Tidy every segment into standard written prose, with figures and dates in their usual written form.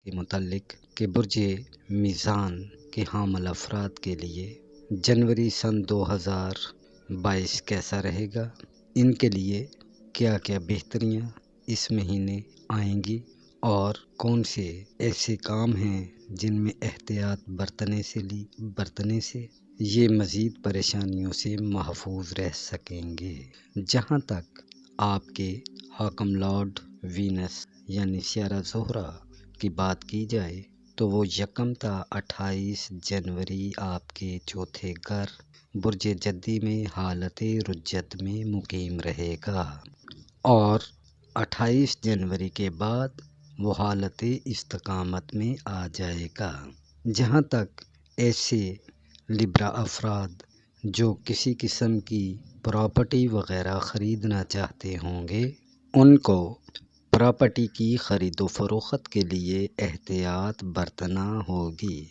کے متعلق کہ برج میزان کے حامل افراد کے لیے جنوری سن 2022 کیسا رہے گا، ان کے لیے کیا کیا بہتریاں اس مہینے آئیں گی اور کون سے ایسے کام ہیں جن میں احتیاط برتنے سے یہ مزید پریشانیوں سے محفوظ رہ سکیں گے۔ جہاں تک آپ کے حاکم لارڈ وینس یعنی سیارہ زہرہ کی بات کی جائے تو وہ 1 تا 28 جنوری آپ کے چوتھے گھر برج جدی میں حالت رجت میں مقیم رہے گا اور 28 جنوری کے بعد وہ حالت استقامت میں آ جائے گا۔ جہاں تک ایسے لبرا افراد جو کسی قسم کی پراپرٹی وغیرہ خریدنا چاہتے ہوں گے، ان کو پراپرٹی کی خرید و فروخت کے لیے احتیاط برتنا ہوگی۔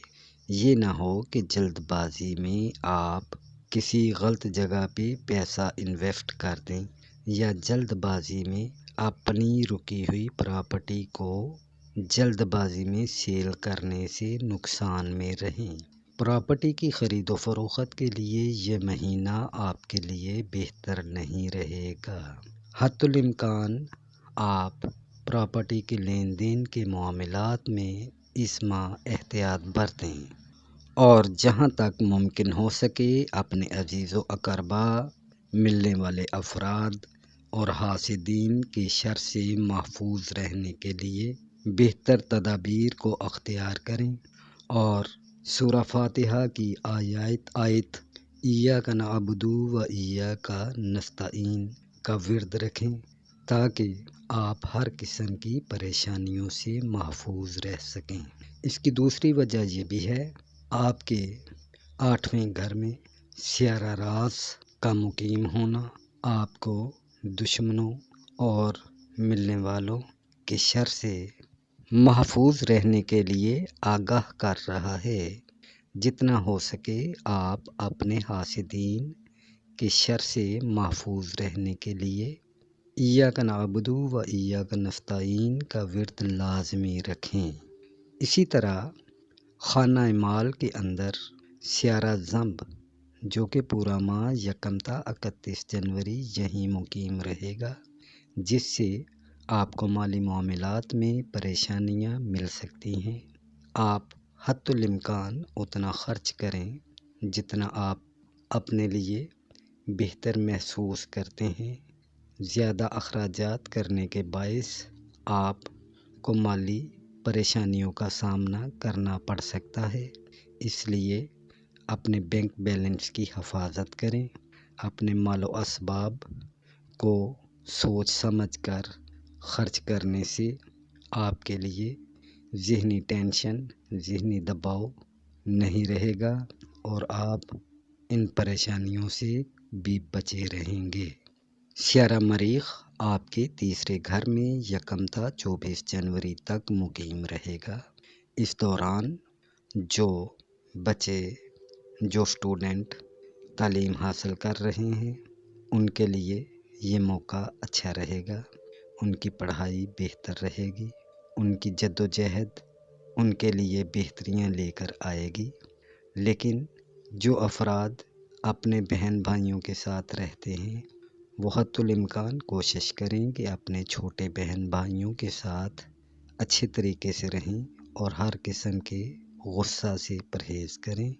یہ نہ ہو کہ جلد بازی میں آپ کسی غلط جگہ پہ پیسہ انویسٹ کر دیں یا جلد بازی میں اپنی رکی ہوئی پراپرٹی کو جلد بازی میں سیل کرنے سے نقصان میں رہیں۔ پراپرٹی کی خرید و فروخت کے لیے یہ مہینہ آپ کے لیے بہتر نہیں رہے گا۔ حتی الامکان آپ پراپرٹی کے لین دین کے معاملات میں اس ماہ احتیاط برتیں اور جہاں تک ممکن ہو سکے اپنے عزیز و اقربا، ملنے والے افراد اور حاسدین کی شر سے محفوظ رہنے کے لیے بہتر تدابیر کو اختیار کریں اور سورہ فاتحہ کی آیت ایاک نعبد و ایاک نستعین کا ورد رکھیں تاکہ آپ ہر قسم کی پریشانیوں سے محفوظ رہ سکیں۔ اس کی دوسری وجہ یہ بھی ہے، آپ کے 8ویں گھر میں سیارہ راس کا مقیم ہونا آپ کو دشمنوں اور ملنے والوں کے شر سے محفوظ رہنے کے لیے آگاہ کر رہا ہے۔ جتنا ہو سکے آپ اپنے حاسدین کے شر سے محفوظ رہنے کے لیے ایاک نعبد و ایاک نستعین کا ورد لازمی رکھیں۔ اسی طرح خانہ مال کے اندر سیارہ زنب جو کہ پورا ماہ 1 تا 31 جنوری یہیں مقیم رہے گا، جس سے آپ کو مالی معاملات میں پریشانیاں مل سکتی ہیں۔ آپ حتی الامکان اتنا خرچ کریں جتنا آپ اپنے لیے بہتر محسوس کرتے ہیں۔ زیادہ اخراجات کرنے کے باعث آپ کو مالی پریشانیوں کا سامنا کرنا پڑ سکتا ہے، اس لیے اپنے بینک بیلنس کی حفاظت کریں۔ اپنے مال و اسباب کو سوچ سمجھ کر خرچ کرنے سے آپ کے لیے ذہنی ٹینشن، ذہنی دباؤ نہیں رہے گا اور آپ ان پریشانیوں سے بھی بچے رہیں گے۔ سیارہ مریخ آپ کے تیسرے گھر میں 1 تا 24 جنوری تک مقیم رہے گا۔ اس دوران جو بچے، جو اسٹوڈنٹ تعلیم حاصل کر رہے ہیں، ان کے لیے یہ موقع اچھا رہے گا۔ ان کی پڑھائی بہتر رہے گی، ان کی جد و جہد ان کے لیے بہتریاں لے کر آئے گی۔ لیکن جو افراد اپنے بہن بھائیوں کے ساتھ رہتے ہیں، وہ حتی الامکان کوشش کریں کہ اپنے چھوٹے بہن بھائیوں کے ساتھ اچھے طریقے سے رہیں اور ہر قسم کے غصہ سے پرہیز کریں۔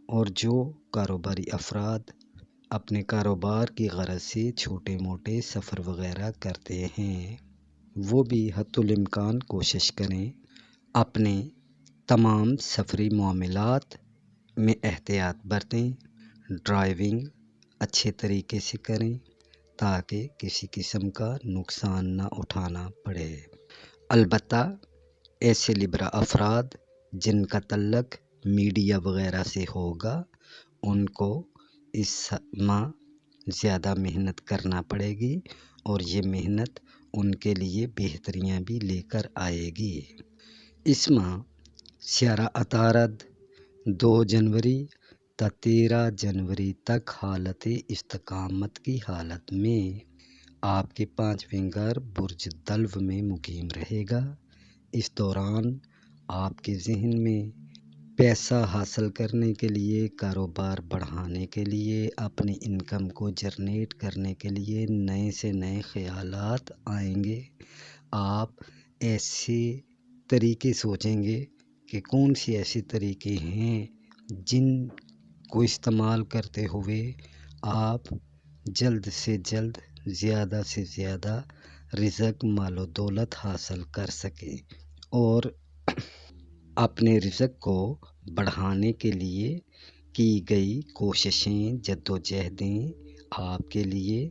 اور جو کاروباری افراد اپنے کاروبار کی غرض سے چھوٹے موٹے سفر وغیرہ کرتے ہیں، وہ بھی حتی الامکان کوشش کریں اپنے تمام سفری معاملات میں احتیاط برتیں، ڈرائیونگ اچھے طریقے سے کریں تاکہ کسی قسم کا نقصان نہ اٹھانا پڑے۔ البتہ ایسے لبرا افراد جن کا تعلق میڈیا وغیرہ سے ہوگا، ان کو اس ماہ زیادہ محنت کرنا پڑے گی اور یہ محنت ان کے لیے بہتریاں بھی لے کر آئے گی۔ اس ماہ سیارہ عطارد 2 جنوری تا 13 جنوری تک حالت استقامت کی حالت میں آپ کے 5ویں گھر برج دلو میں مقیم رہے گا۔ اس دوران آپ کے ذہن میں پیسہ حاصل کرنے کے لیے، کاروبار بڑھانے کے لیے، اپنی انکم کو جنریٹ کرنے کے لیے نئے سے نئے خیالات آئیں گے۔ آپ ایسے طریقے سوچیں گے کہ کون سی ایسی طریقے ہیں جن کو استعمال کرتے ہوئے آپ جلد سے جلد، زیادہ سے زیادہ رزق، مال و دولت حاصل کر سکیں، اور اپنے رزق کو بڑھانے کے لیے کی گئی کوششیں، جدوجہدیں آپ کے لیے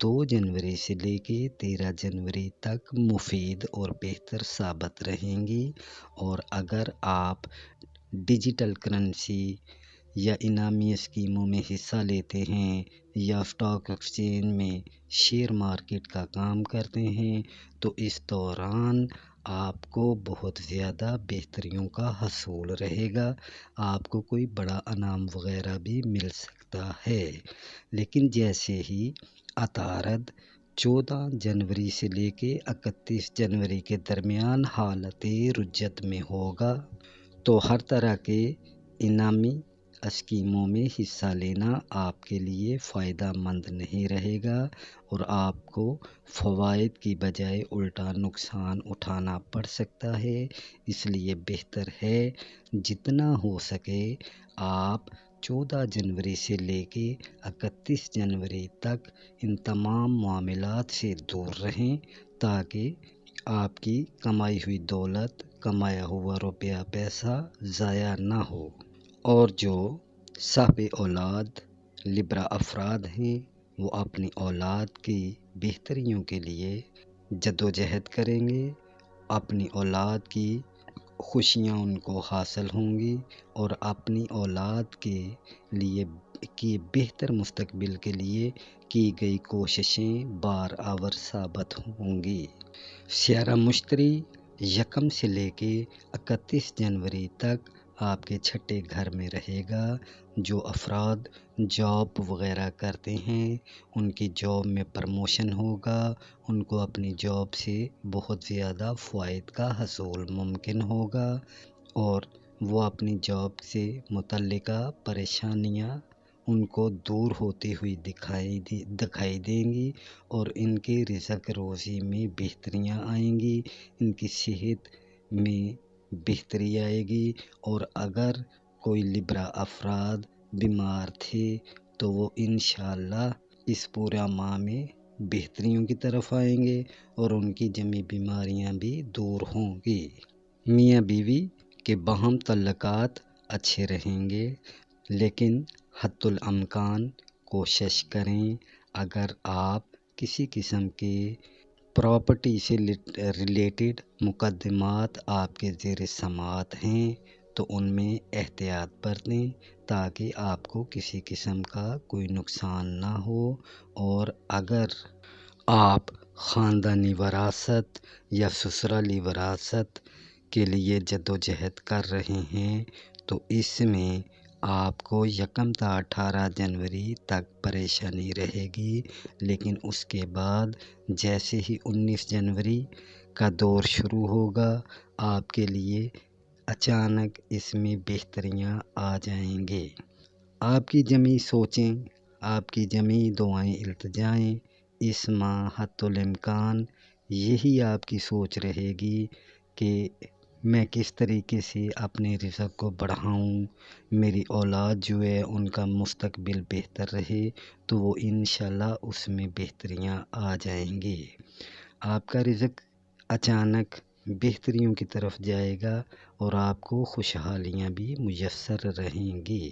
2 جنوری سے لے کے 13 جنوری تک مفید اور بہتر ثابت رہیں گی۔ اور اگر آپ ڈیجیٹل کرنسی یا انعامی اسکیموں میں حصہ لیتے ہیں یا اسٹاک ایکسچینج میں شیئر مارکیٹ کا کام کرتے ہیں تو اس دوران آپ کو بہت زیادہ بہتریوں کا حصول رہے گا۔ آپ کو کوئی بڑا انعام وغیرہ بھی مل سکتا ہے، لیکن جیسے ہی عطارد 14 جنوری سے لے کے 31 جنوری کے درمیان حالت رجت میں ہوگا تو ہر طرح کے انعامی اسکیموں میں حصہ لینا آپ کے لیے فائدہ مند نہیں رہے گا، اور آپ کو فوائد کی بجائے الٹا نقصان اٹھانا پڑ سکتا ہے۔ اس لیے بہتر ہے جتنا ہو سکے آپ 14 جنوری سے لے کے 31 جنوری تک ان تمام معاملات سے دور رہیں، تاکہ آپ کی کمائی ہوئی دولت، کمایا ہوا روپیہ پیسہ ضائع نہ ہو۔ اور جو صاحب اولاد لبرا افراد ہیں وہ اپنی اولاد کی بہتریوں کے لیے جدوجہد کریں گے، اپنی اولاد کی خوشیاں ان کو حاصل ہوں گی، اور اپنی اولاد کے لیے کی بہتر مستقبل کے لیے کی گئی کوششیں بارآور ثابت ہوں گی۔ سیارہ مشتری 1 سے لے کے 31 جنوری تک آپ کے چھٹے گھر میں رہے گا۔ جو افراد جاب وغیرہ کرتے ہیں ان کی جاب میں پرموشن ہوگا، ان کو اپنی جاب سے بہت زیادہ فوائد کا حصول ممکن ہوگا، اور وہ اپنی جاب سے متعلقہ پریشانیاں ان کو دور ہوتی ہوئی دکھائی دیں گی، اور ان کے رزق روزی میں بہتریاں آئیں گی، ان کی صحت میں بہتری آئے گی، اور اگر کوئی لبرا افراد بیمار تھے تو وہ انشاءاللہ اس پورا ماہ میں بہتریوں کی طرف آئیں گے، اور ان کی جمی بیماریاں بھی دور ہوں گی۔ میاں بیوی کے باہم تعلقات اچھے رہیں گے، لیکن حتی الامکان کوشش کریں اگر آپ کسی قسم کے پراپرٹی سے ریلیٹڈ مقدمات آپ کے زیر سماعت ہیں تو ان میں احتیاط برتیں، تاکہ آپ کو کسی قسم کا کوئی نقصان نہ ہو۔ اور اگر آپ خاندانی وراثت یا سسرالی وراثت کے لیے جدوجہد کر رہے ہیں تو اس میں آپ کو 1 تا 18 جنوری تک پریشانی رہے گی، لیکن اس کے بعد جیسے ہی 19 جنوری کا دور شروع ہوگا آپ کے لیے اچانک اس میں بہتریاں آ جائیں گے۔ آپ کی جمی سوچیں، آپ کی جمی دعائیں التجائیں اس ماہ حتی الامکان یہی آپ کی سوچ رہے گی کہ میں کس طریقے سے اپنے رزق کو بڑھاؤں، میری اولاد جو ہے ان کا مستقبل بہتر رہے، تو وہ انشاءاللہ اس میں بہتریاں آ جائیں گی۔ آپ کا رزق اچانک بہتریوں کی طرف جائے گا، اور آپ کو خوشحالیاں بھی میسر رہیں گی۔